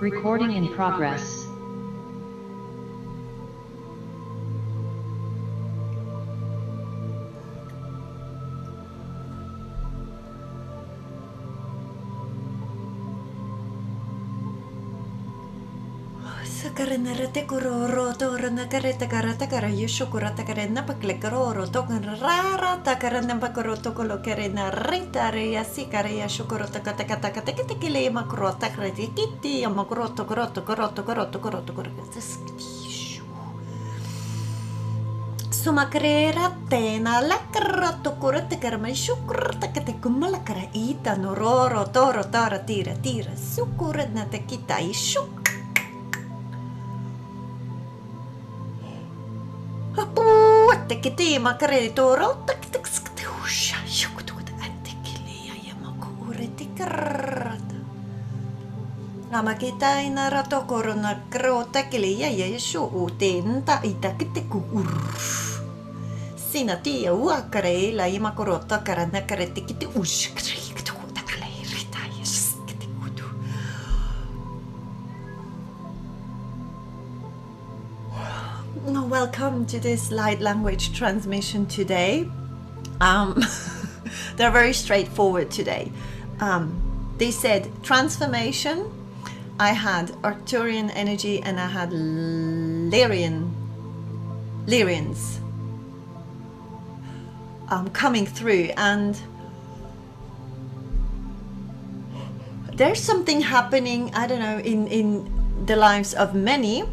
Recording in progress. Sakarana rate kororo torana kareta karata kara yeshokura takarena paklekaroro tokan rara takarana pakoro tokolo karena rita rea sikarea shokoro takata kata kata kata kile makro takrati kiti makro tokoro tokoro tokoro tokoro tokoro sumakrera tena lakara tokoro takarama shukura takata kumala kara ita nororo toro tara tira tira sukura na takita ishuk Tekiti makareditoro taktaksktusha shukutut antekilia yamakuretikrat namakita inarato korona krotakilia yeshu utenta itakitiku sinatia uakare la yamakorota karanakaretikiti ushkri Welcome to this light language transmission today. They're very straightforward today. They said transformation. I had Arcturian energy and I had Lyrians coming through, and there's something happening, I don't know, in the lives of many.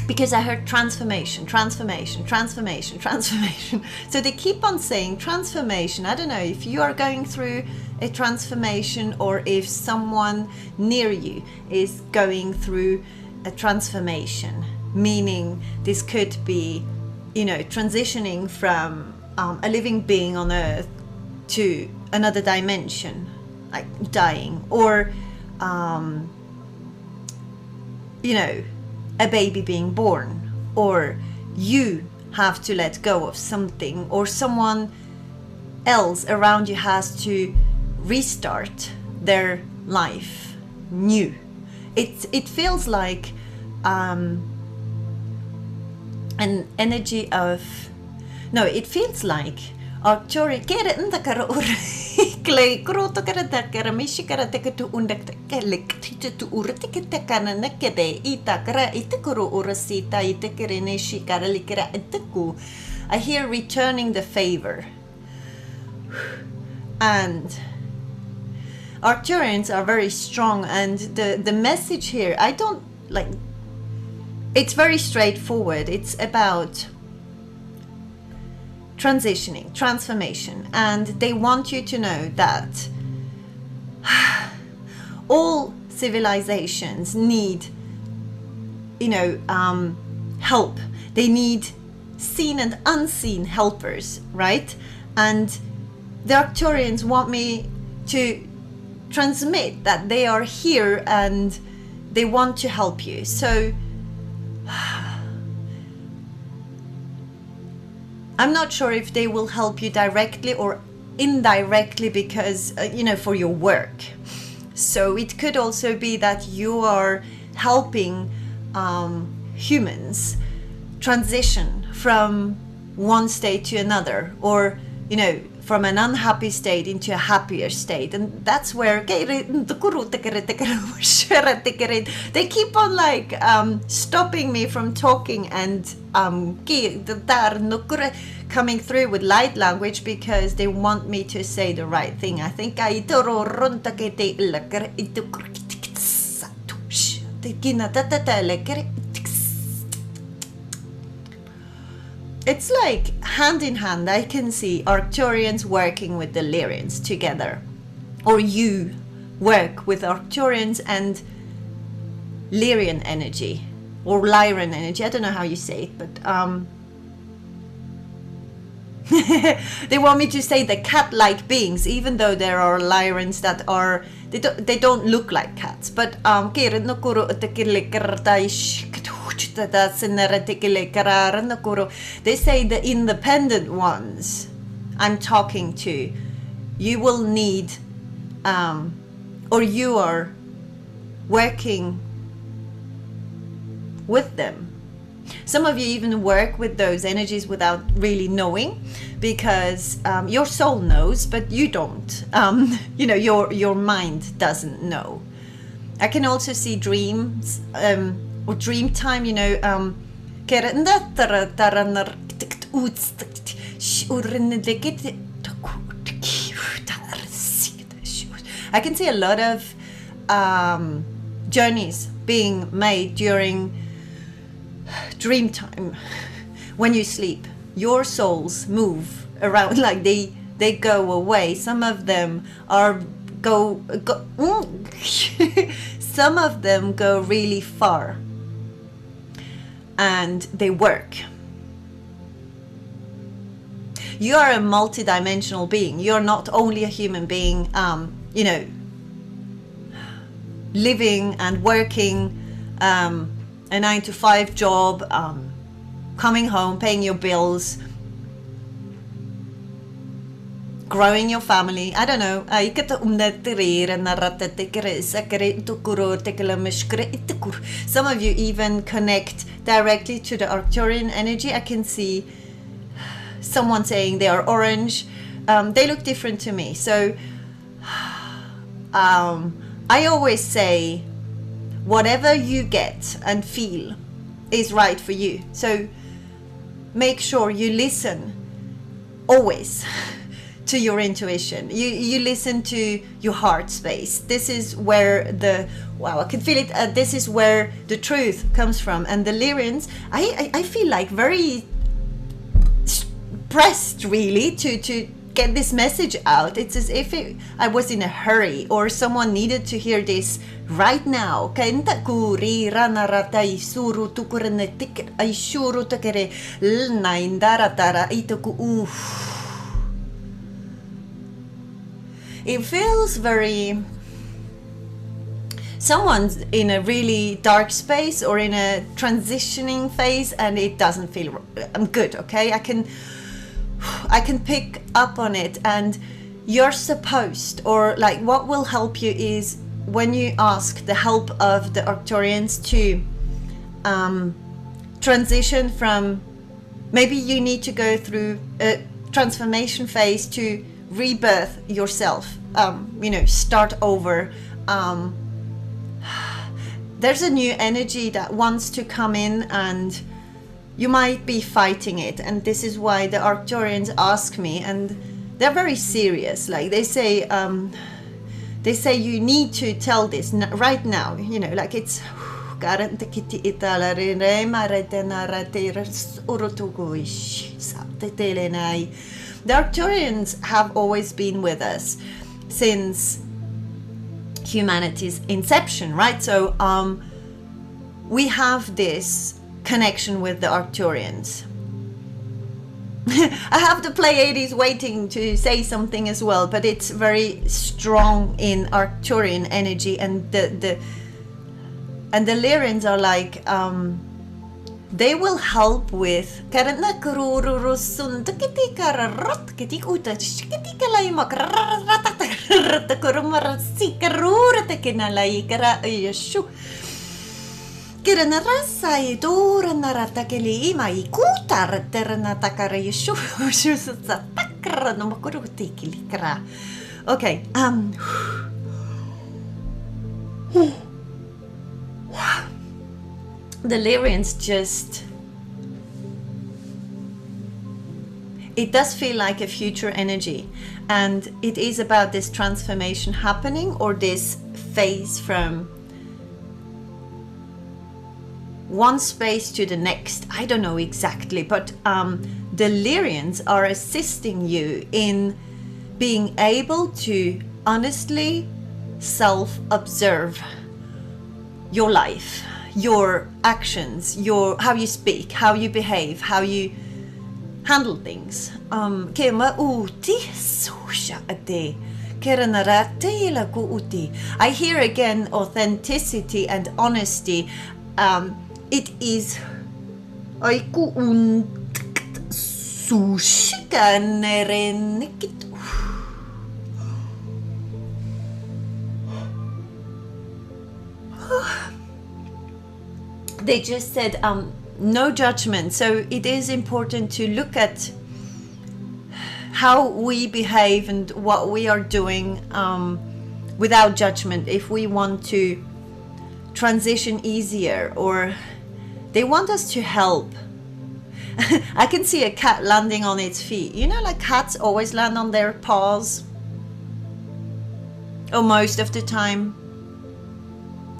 Because I heard transformation, transformation, transformation, transformation. So they keep on saying transformation. I don't know if you are going through a transformation or if someone near you is going through a transformation. Meaning this could be, you know, transitioning from a living being on earth to another dimension, like dying, or, you know, a baby being born, or you have to let go of something, or someone else around you has to restart their life new. It feels like an energy of, no, it feels like Arcturian kere ndakara klei kroto kara takara mishi kara tekatu undak kelek titu urtike tekana nakede itakara itekuru urasita itekere neshi kara likera iteku. I hear returning the favor. And Arcturians are very strong, and the message here, I don't like, it's very straightforward. It's about transitioning, transformation, and they want you to know that all civilizations need, you know, help. They need seen and unseen helpers, right? And the Arcturians want me to transmit that they are here and they want to help you. So I'm not sure if they will help you directly or indirectly because, you know, for your work. So it could also be that you are helping humans transition from one state to another, or, you know, from an unhappy state into a happier state. And that's where they keep on like stopping me from talking and coming through with light language because they want me to say the right thing. I think it's like hand in hand. I can see Arcturians working with the Lyrians together, or you work with Arcturians and Lyrian energy, or Lyran energy. I don't know how you say it, but they want me to say the cat-like beings, even though there are Lyrans that are, they don't look like cats. But they say the independent ones I'm talking to, you will need, or you are working with them. Some of you even work with those energies without really knowing, because your soul knows, but you don't. You know, your mind doesn't know. I can also see dreams or dream time, you know. I can see a lot of journeys being made during dream time. When you sleep, your souls move around, like they go away. Some of them are some of them go really far, and they work. You are a multidimensional being. You're not only a human being, you know, living and working a 9-to-5 job, coming home, paying your bills, growing your family. I don't know. Some of you even connect directly to the Arcturian energy. I can see someone saying they are orange. They look different to me. So I always say, whatever you get and feel is right for you. So make sure you listen always to your intuition. You listen to your heart space. This is where I can feel it. This is where the truth comes from. And the Lyrians, I feel like very pressed really to get this message out. It's as if I was in a hurry, or someone needed to hear this right now. It feels very, someone's in a really dark space or in a transitioning phase, and it doesn't feel good. Okay, I can pick up on it. And you're supposed, or like what will help you is when you ask the help of the Arcturians to transition from, maybe you need to go through a transformation phase to rebirth yourself, you know, start over. There's a new energy that wants to come in, and you might be fighting it. And this is why the Arcturians ask me, and they're very serious. Like they say you need to tell this right now, you know, like it's the Arcturians have always been with us since humanity's inception, right? So we have this connection with the Arcturians. I have the Pleiades waiting to say something as well, but it's very strong in Arcturian energy, and the Lyrians are like, they will help with okay, the Lyrians just, it does feel like a future energy, and it is about this transformation happening, or this phase from one space to the next. I don't know exactly, but the Lyrians are assisting you in being able to honestly self-observe your life, your actions, how you speak, how you behave, how you handle things. I hear again authenticity and honesty. It is they just said no judgment. So it is important to look at how we behave and what we are doing without judgment, if we want to transition easier, or they want us to help. I can see a cat landing on its feet. You know, like cats always land on their paws, or most of the time.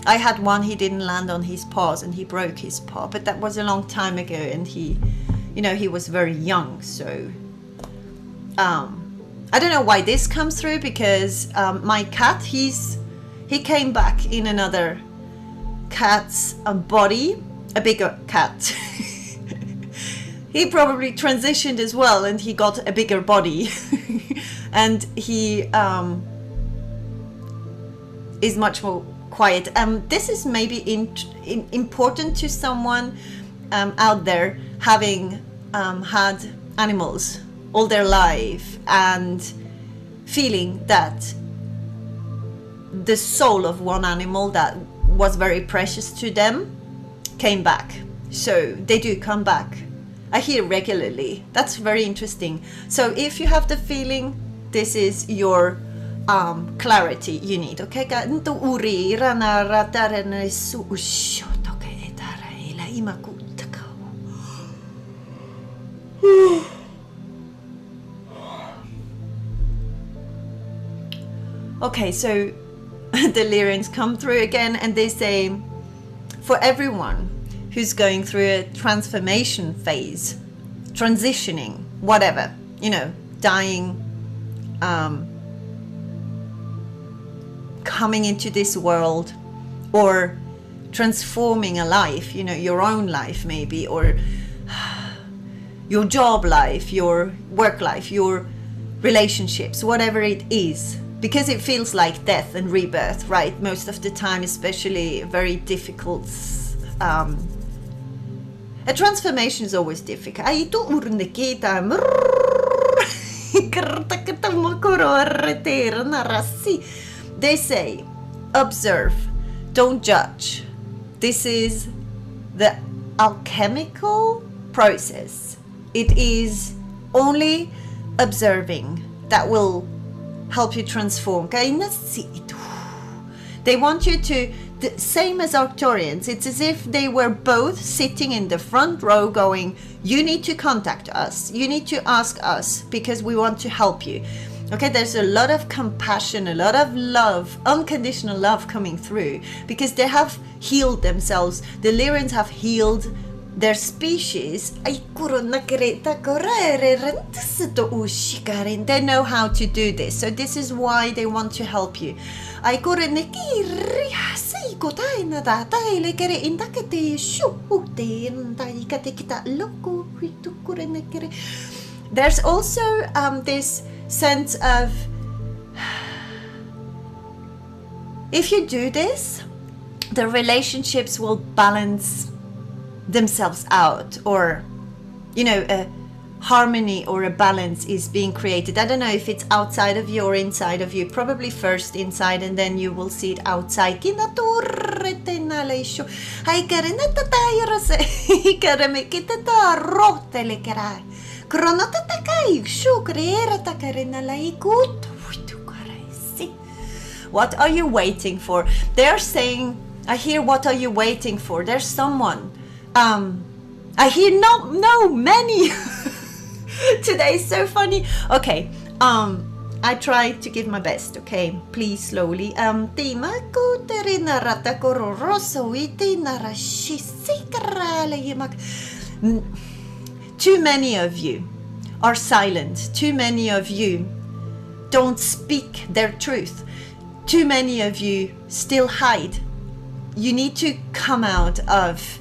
I had one, he didn't land on his paws and he broke his paw, but that was a long time ago, and he, you know, he was very young. So I don't know why this comes through, because my cat, he came back in another cat's body, a bigger cat. He probably transitioned as well, and he got a bigger body. And he is much more quiet. This is maybe important to someone out there, having had animals all their life and feeling that the soul of one animal that was very precious to them came back. So they do come back. I hear regularly. That's very interesting. So if you have the feeling, this is your clarity you need. Okay, okay, so the Lyrians come through again, and they say, for everyone who's going through a transformation phase, transitioning, whatever, you know, dying, coming into this world, or transforming a life, you know, your own life maybe, or your job life, your work life, your relationships, whatever it is, because it feels like death and rebirth, right? Most of the time, especially very difficult. A transformation is always difficult. They say, observe, don't judge. This is the alchemical process. It is only observing that will help you transform. They want you to, the same as Arcturians, it's as if they were both sitting in the front row going, you need to contact us, you need to ask us, because we want to help you. Okay, there's a lot of compassion, a lot of love, unconditional love coming through, because they have healed themselves. The Lyrians have healed their species. They know how to do this, so this is why they want to help you. There's also this sense of, if you do this, the relationships will balance themselves out, or, you know, a harmony or a balance is being created. I don't know if it's outside of you or inside of you, probably first inside, and then you will see it outside. What are you waiting for? They're saying, I hear, what are you waiting for? There's someone. I hear many. Today is so funny. Okay, I try to give my best, okay? Please, slowly. Too many of you are silent. Too many of you don't speak their truth. Too many of you still hide. You need to come out of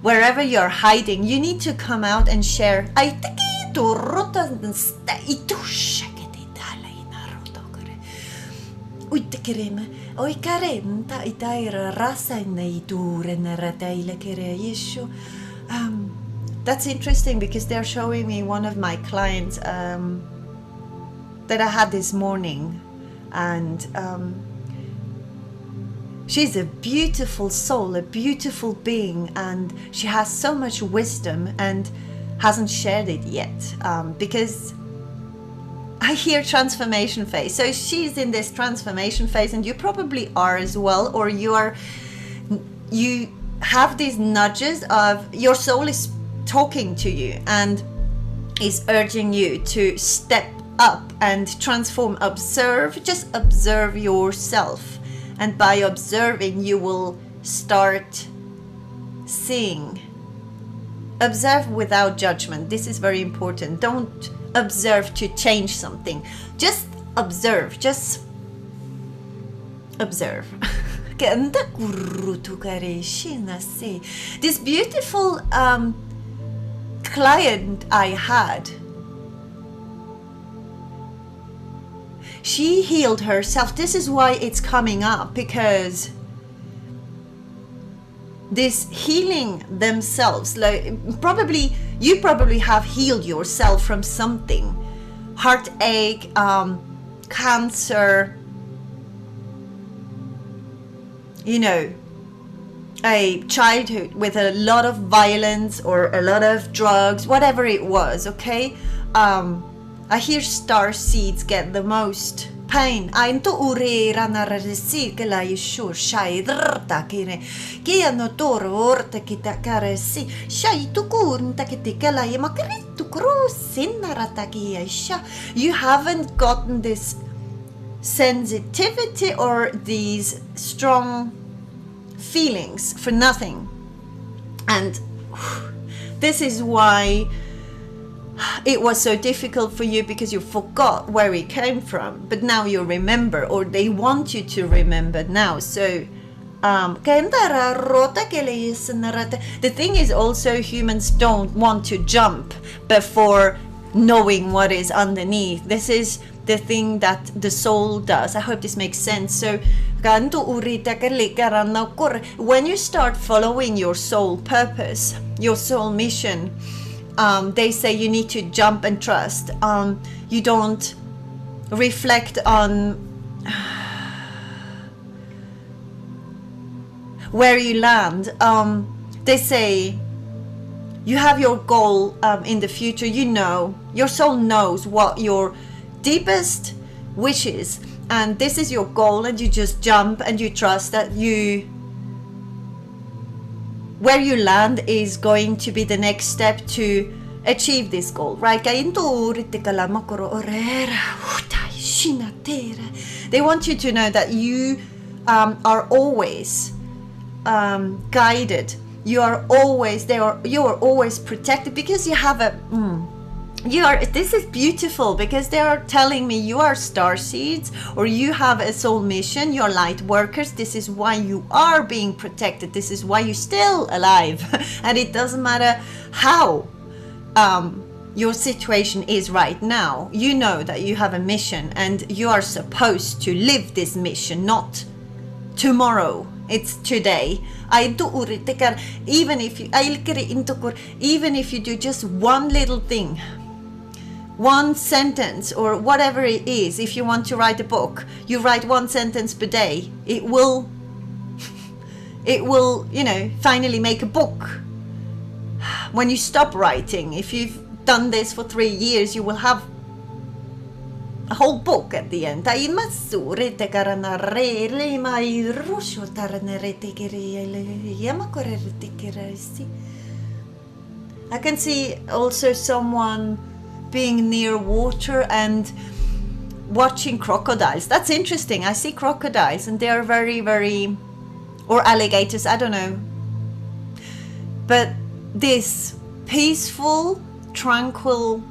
wherever you're hiding. You need to come out and share. That's interesting, because they're showing me one of my clients that I had this morning, and She's a beautiful soul, a beautiful being, and she has so much wisdom and hasn't shared it yet, because I hear transformation phase. So she's in this transformation phase, and you probably are as well, or you have these nudges of your soul is talking to you and is urging you to step up and transform. Observe, just observe yourself, and by observing you will start seeing. Observe without judgment. This is very important. Don't observe to change something. Just observe. Just observe. This beautiful client I had, she healed herself. This is why it's coming up, because this healing themselves, like you probably have healed yourself from something, heartache, cancer, you know, a childhood with a lot of violence or a lot of drugs, whatever it was. Okay, I hear star seeds get the most pain. Ainto urera narresi che la yeshur shai drta kire kia no toro orta kita karesi shai tu kurta kitika la yamakritu krusin narata kia sha. You haven't gotten this sensitivity or these strong feelings for nothing, and this is why it was so difficult for you, because you forgot where it came from, but now you remember, or they want you to remember now. So the thing is also, humans don't want to jump before knowing what is underneath. This is the thing that the soul does. I hope this makes sense. So when you start following your soul purpose, your soul mission, they say you need to jump and trust. You don't reflect on where you land. They say you have your goal in the future. You know, your soul knows what your deepest wish is, and this is your goal, and you just jump and you trust that where you land is going to be the next step to achieve this goal, right? They want you to know that you are always guided. You are always there. You are always protected, because you have a this is beautiful, because they are telling me you are star seeds, or you have a soul mission, you're light workers. This is why you are being protected. This is why you're still alive. And it doesn't matter how your situation is right now. You know that you have a mission, and you are supposed to live this mission, not tomorrow. It's today. Even if you do just one little thing, one sentence or whatever it is. If you want to write a book, you write one sentence per day. It will, you know, finally make a book. When you stop writing, if you've done this for 3 years, you will have a whole book at the end. I can see also someone being near water and watching crocodiles. That's interesting. I see crocodiles, and they are very, very, or alligators, I don't know. But this peaceful, tranquil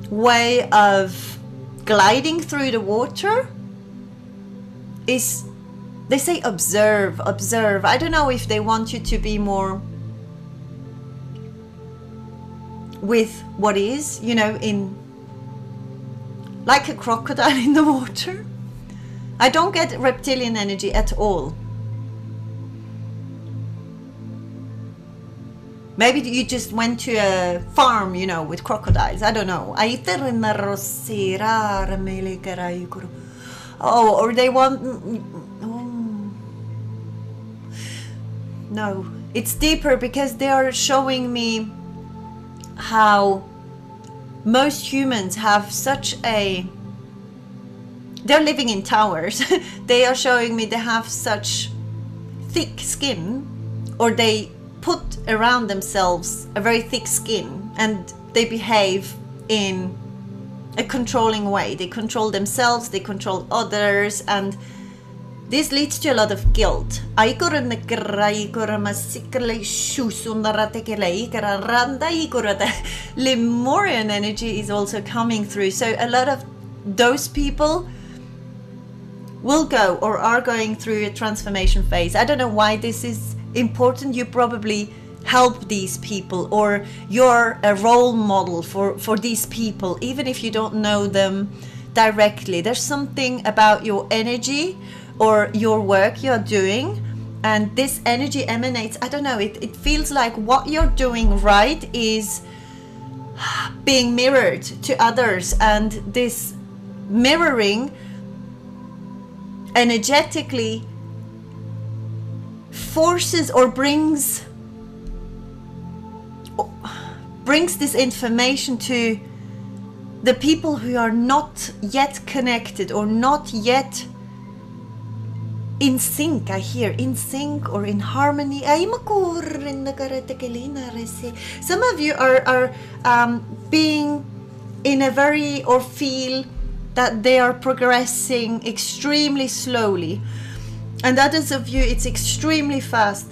way of gliding through the water is, they say observe, observe. I don't know if they want you to be more with what is, you know, in like a crocodile in the water. I don't get reptilian energy at all. Maybe you just went to a farm, you know, with crocodiles. I don't know. Oh, or they want... no, it's deeper, because they are showing me how most humans have such a, they're living in towers. They are showing me they have such thick skin, or they put around themselves a very thick skin, and they behave in a controlling way. They control themselves, they control others, and this leads to a lot of guilt. Lemurian energy is also coming through. So a lot of those people will go or are going through a transformation phase. I don't know why this is important. You probably help these people, or you're a role model for these people, even if you don't know them directly. There's something about your energy or your work you're doing, and this energy emanates, I don't know, it feels like what you're doing right is being mirrored to others, and this mirroring energetically forces or brings this information to the people who are not yet connected or not yet in sync. I hear in sync or in harmony. Some of you are being in a very, or feel that they are progressing extremely slowly, and others of you it's extremely fast.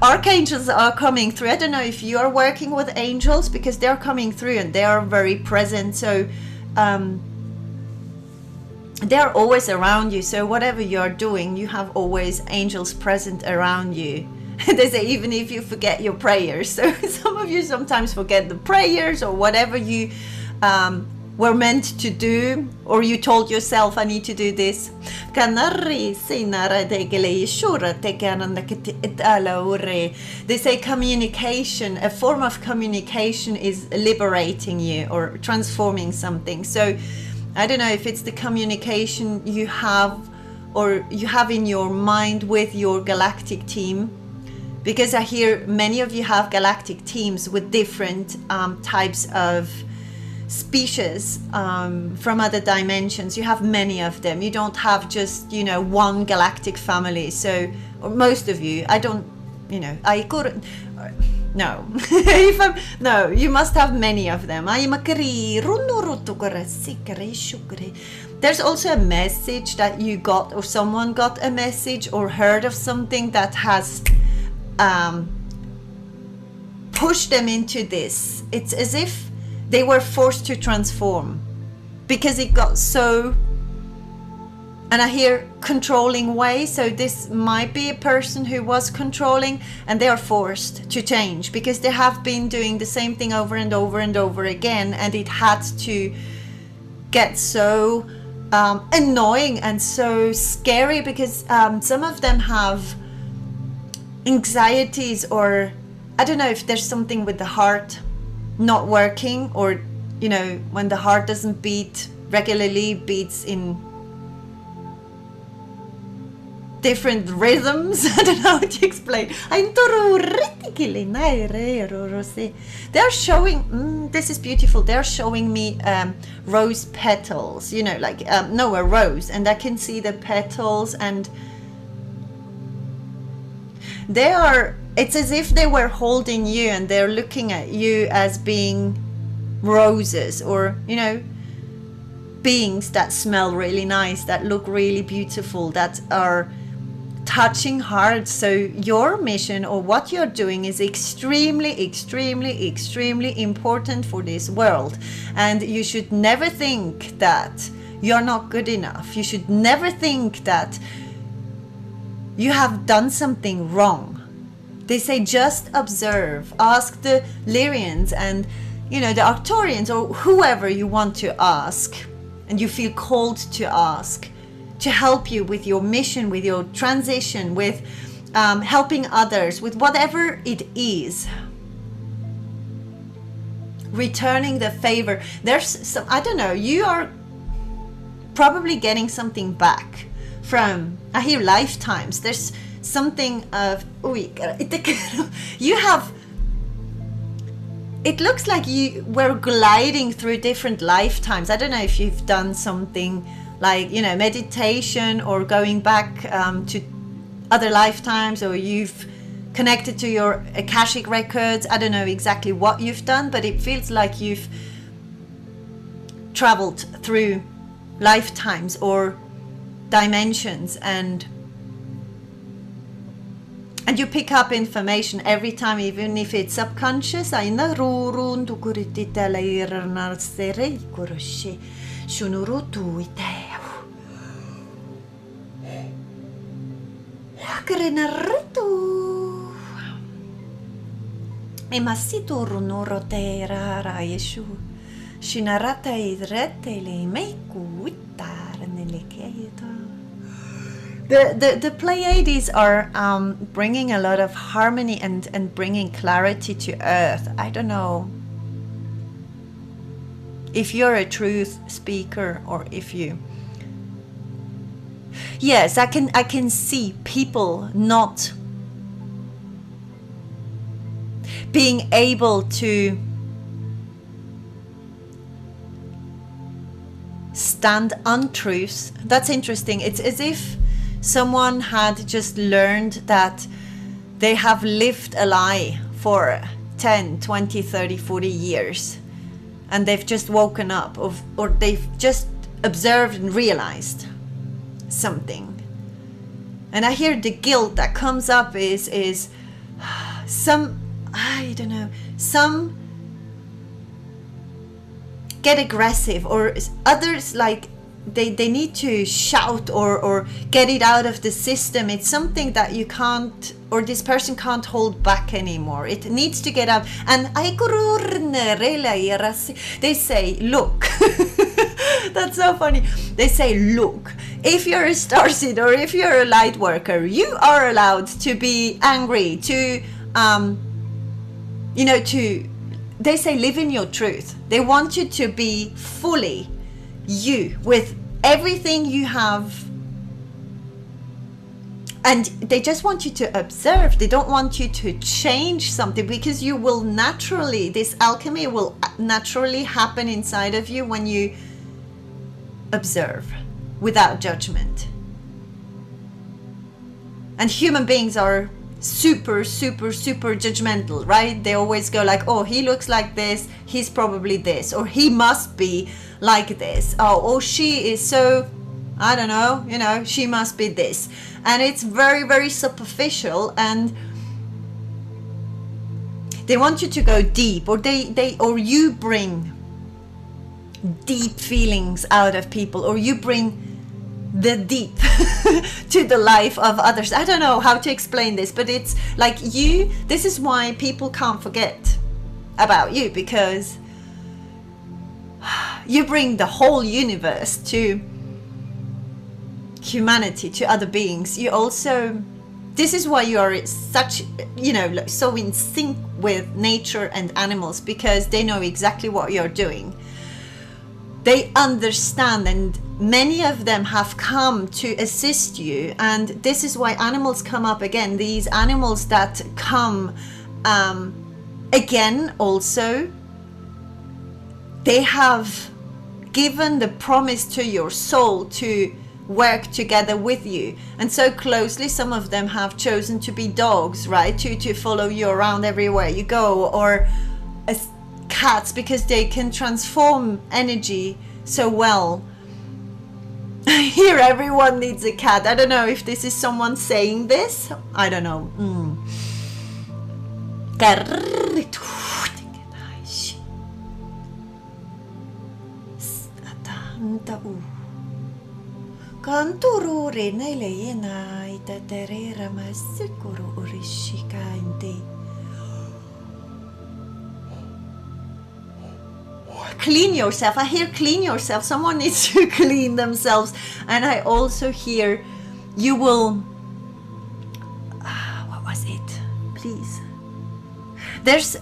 Archangels are coming through. I don't know if you are working with angels, because they're coming through and they are very present. So they're always around you. So whatever you're doing, you have always angels present around you. They say even if you forget your prayers. So some of you sometimes forget the prayers or whatever you were meant to do, or you told yourself, I need to do this. They say communication, a form of communication is liberating you or transforming something. So I don't know if it's the communication you have, or you have in your mind with your galactic team, because I hear many of you have galactic teams with different types of species from other dimensions. You have many of them. You don't have just, you know, one galactic family. So, or most of you, I don't, you know, I couldn't, no. If I'm, no, you must have many of them. There's also a message that you got, or someone got a message or heard of something that has pushed them into this. It's as if they were forced to transform, because it got so, and I hear controlling way. So this might be a person who was controlling, and they are forced to change because they have been doing the same thing over and over and over again, and it had to get so annoying and so scary, because some of them have anxieties, or I don't know if there's something with the heart not working, or, you know, when the heart doesn't beat regularly, beats in different rhythms. I don't know how to explain. They're showing, this is beautiful, they're showing me rose petals, you know, like no, a rose, and I can see the petals, and they are, it's as if they were holding you and they're looking at you as being roses, or, you know, beings that smell really nice, that look really beautiful, that are touching hearts. So your mission, or what you're doing, is extremely, extremely, extremely important for this world. And you should never think that you're not good enough. You should never think that you have done something wrong. They say just observe. Ask the Lyrians and, you know, the Arcturians, or whoever you want to ask and you feel called to ask, to help you with your mission, with your transition, with helping others, with whatever it is. Returning the favor. There's some, I don't know, you are probably getting something back from, I hear lifetimes. There's something of, you have, it looks like you were gliding through different lifetimes. I don't know if you've done something like, you know, meditation or going back to other lifetimes, or you've connected to your Akashic records. I don't know exactly what you've done, but it feels like you've traveled through lifetimes or dimensions, and you pick up information every time, even if it's subconscious. The Pleiades are bringing a lot of harmony and bringing clarity to Earth. I don't know if you're a truth speaker, or if you... Yes, I can see people not being able to stand untruths. That's interesting. It's as if someone had just learned that they have lived a lie for 10, 20, 30, 40 years, and they've just woken up, or they've just observed and realized something. And I hear the guilt that comes up is some, I don't know, some get aggressive, or others like they need to shout or get it out of the system. It's something that you can't, or this person can't hold back anymore. It needs to get out. And they say, look, that's so funny. They say, look, if you're a starseed or if you're a light worker, you are allowed to be angry, to, you know, to, they say, live in your truth. They want you to be fully you, with everything you have, and they just want you to observe. They don't want you to change something, because you will naturally, this alchemy will naturally happen inside of you when you observe without judgment. And human beings are super judgmental, right? They always go like, oh, he looks like this, he's probably this, or he must be like this. Oh, she is so, I don't know, you know, she must be this. And it's very superficial, and they want you to go deep, or or you bring deep feelings out of people, or you bring the deep to the life of others. I don't know how to explain this, but it's like you, this is why people can't forget about you, because you bring the whole universe to humanity, to other beings. You also, this is why you are such, you know, so in sync with nature and animals, because they know exactly what you're doing. They understand, and many of them have come to assist you. And this is why animals come up again. These animals that come again also, they have given the promise to your soul to work together with you, and so closely. Some of them have chosen to be dogs, right, to follow you around everywhere you go, or as cats, because they can transform energy so well. Here everyone needs a cat. I don't know if this is someone saying this, I don't know. Clean yourself. I hear clean yourself. Someone needs to clean themselves. And I also hear you will, what was it? Please. There's,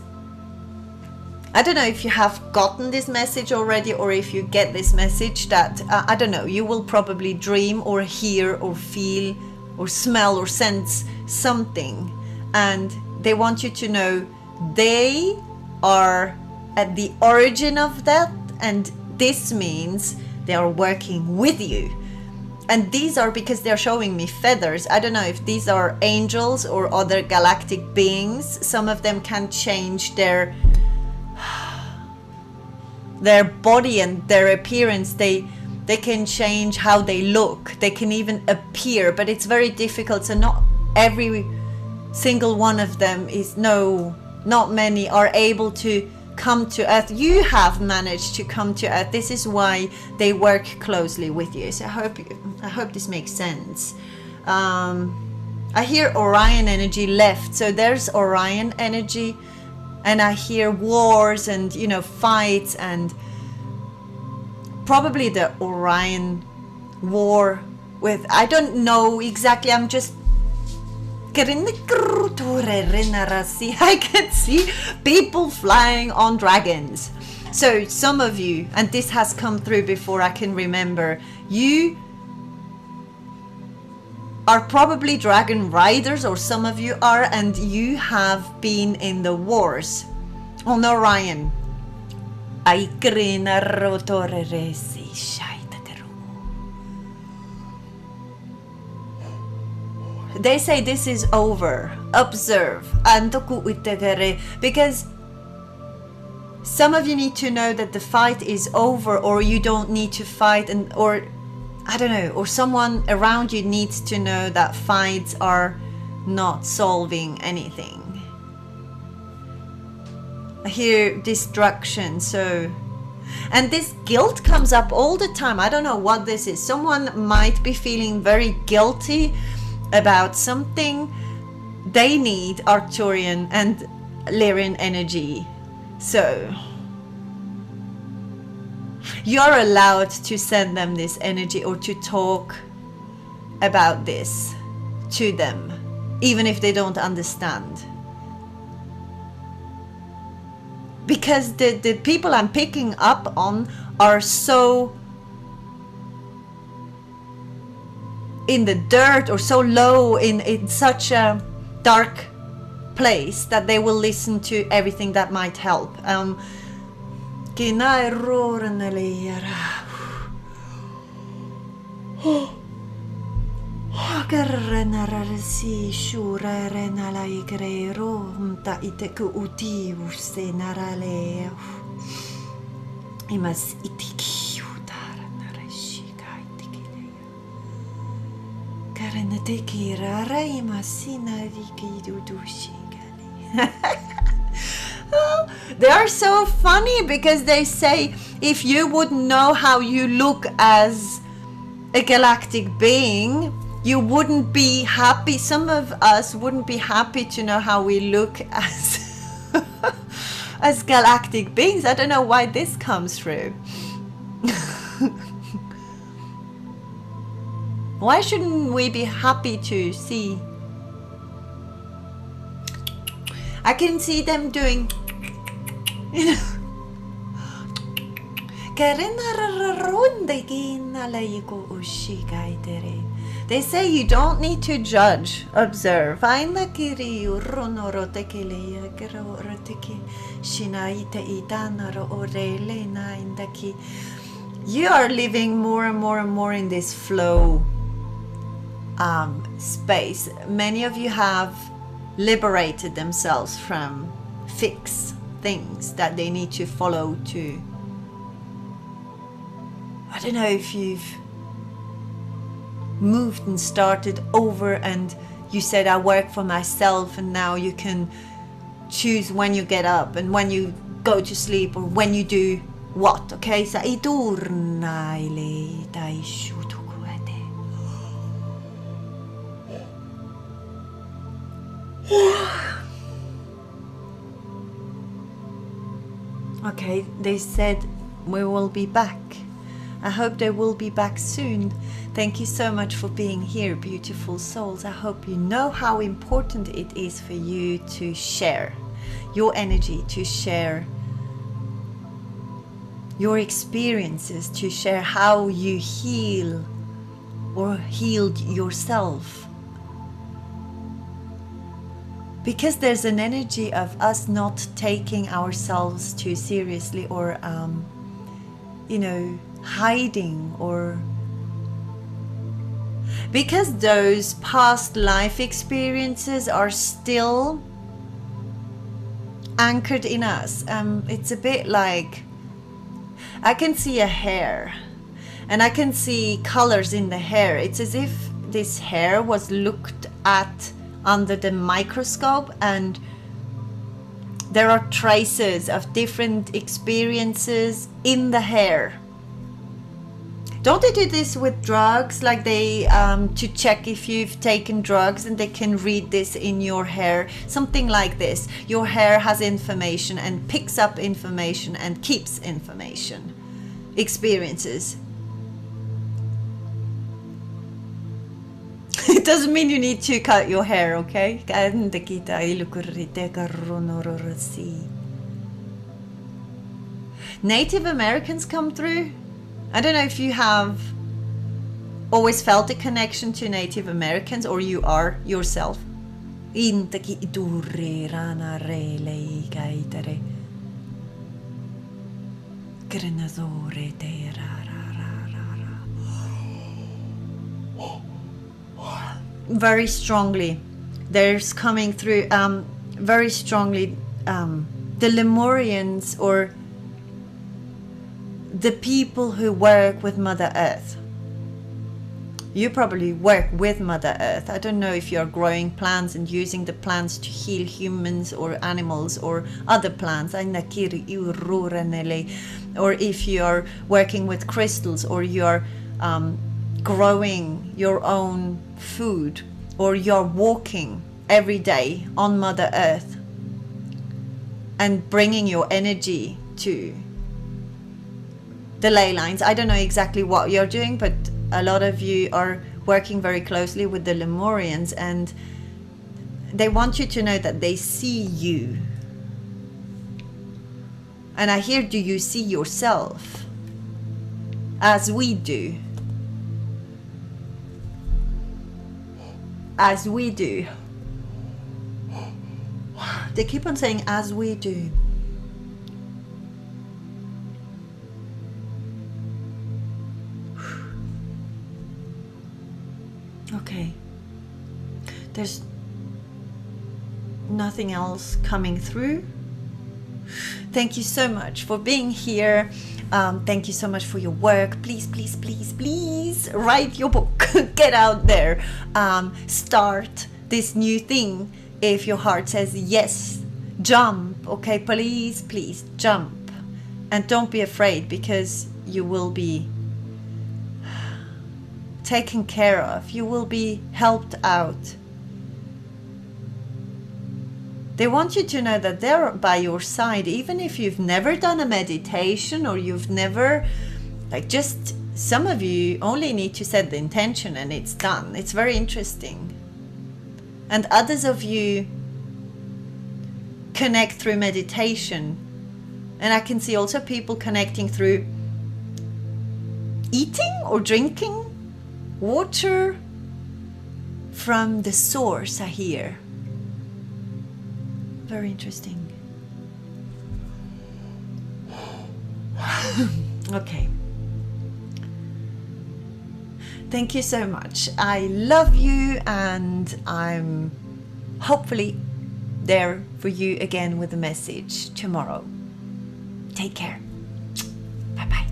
I don't know if you have gotten this message already, or if you get this message that, I don't know, you will probably dream or hear or feel or smell or sense something. And they want you to know they are at the origin of that. And this means they are working with you. And these are, because they're showing me feathers, I don't know if these are angels or other galactic beings. Some of them can change their body and their appearance. They can change how they look. They can even appear, but it's very difficult. So not every single one of them is, no, not many are able to come to Earth. You have managed to come to Earth. This is why they work closely with you. So I hope this makes sense. I hear Orion energy left. So there's Orion energy. And I hear wars and, you know, fights, and probably the Orion war with, I don't know exactly, I'm just I can see people flying on dragons. So some of you, and this has come through before I can remember, you are probably dragon riders, or some of you are, and you have been in the wars on Orion. They say this is over. Observe. Because some of you need to know that the fight is over, or you don't need to fight, and or I don't know, or someone around you needs to know that fights are not solving anything. I hear destruction. So, and this guilt comes up all the time. I don't know what this is. Someone might be feeling very guilty about something. They need Arcturian and Lyrian energy. So you're allowed to send them this energy, or to talk about this to them, even if they don't understand. Because the people I'm picking up on are so in the dirt, or so low in such a dark place, that they will listen to everything that might help. They are so funny, because they say if you would know how you look as a galactic being, you wouldn't be happy. Some of us wouldn't be happy to know how we look as as galactic beings. I don't know why this comes through. Why shouldn't we be happy to see? I can see them doing, you know. They say you don't need to judge, observe. You are living more and more and more in this flow space. Many of you have liberated themselves from fixed things that they need to follow to. I don't know if you've moved and started over, and you said I work for myself, and now you can choose when you get up and when you go to sleep, or when you do what. Okay, so okay, they said we will be back. I hope they will be back soon. Thank you so much for being here, beautiful souls. I hope you know how important it is for you to share your energy, to share your experiences, to share how you heal or healed yourself. Because there's an energy of us not taking ourselves too seriously, or you know, hiding, or because those past life experiences are still anchored in us. It's a bit like, I can see a hair and I can see colors in the hair. It's as if this hair was looked at under the microscope, and there are traces of different experiences in the hair. Don't they do this with drugs? Like they, to check if you've taken drugs, and they can read this in your hair. Something like this. Your hair has information and picks up information and keeps information. Experiences. It doesn't mean you need to cut your hair, okay? Native Americans come through. I don't know if you have always felt a connection to Native Americans, or you are yourself. Very strongly, there's coming through very strongly the Lemurians, or the people who work with Mother Earth. You probably work with Mother Earth. I don't know if you're growing plants and using the plants to heal humans or animals or other plants, or if you're working with crystals, or you're growing your own food, or you're walking every day on Mother Earth and bringing your energy to the ley lines. I don't know exactly what you're doing, but a lot of you are working very closely with the Lemurians, and they want you to know that they see you. And I hear, do you see yourself as we do? As we do. They keep on saying, as we do. Okay. There's nothing else coming through. Thank you so much for being here. Thank you so much for your work. Please, please, please, please write your book. Get out there. Start this new thing. If your heart says yes, jump. Okay, please, please jump. And don't be afraid, because you will be taken care of. You will be helped out. They want you to know that they're by your side, even if you've never done a meditation, or you've never, like, just some of you only need to set the intention and it's done. It's very interesting. And others of you connect through meditation. And I can see also people connecting through eating or drinking water from the source, I hear. Very interesting. Okay. Thank you so much. I love you, and I'm hopefully there for you again with a message tomorrow. Take care. Bye-bye.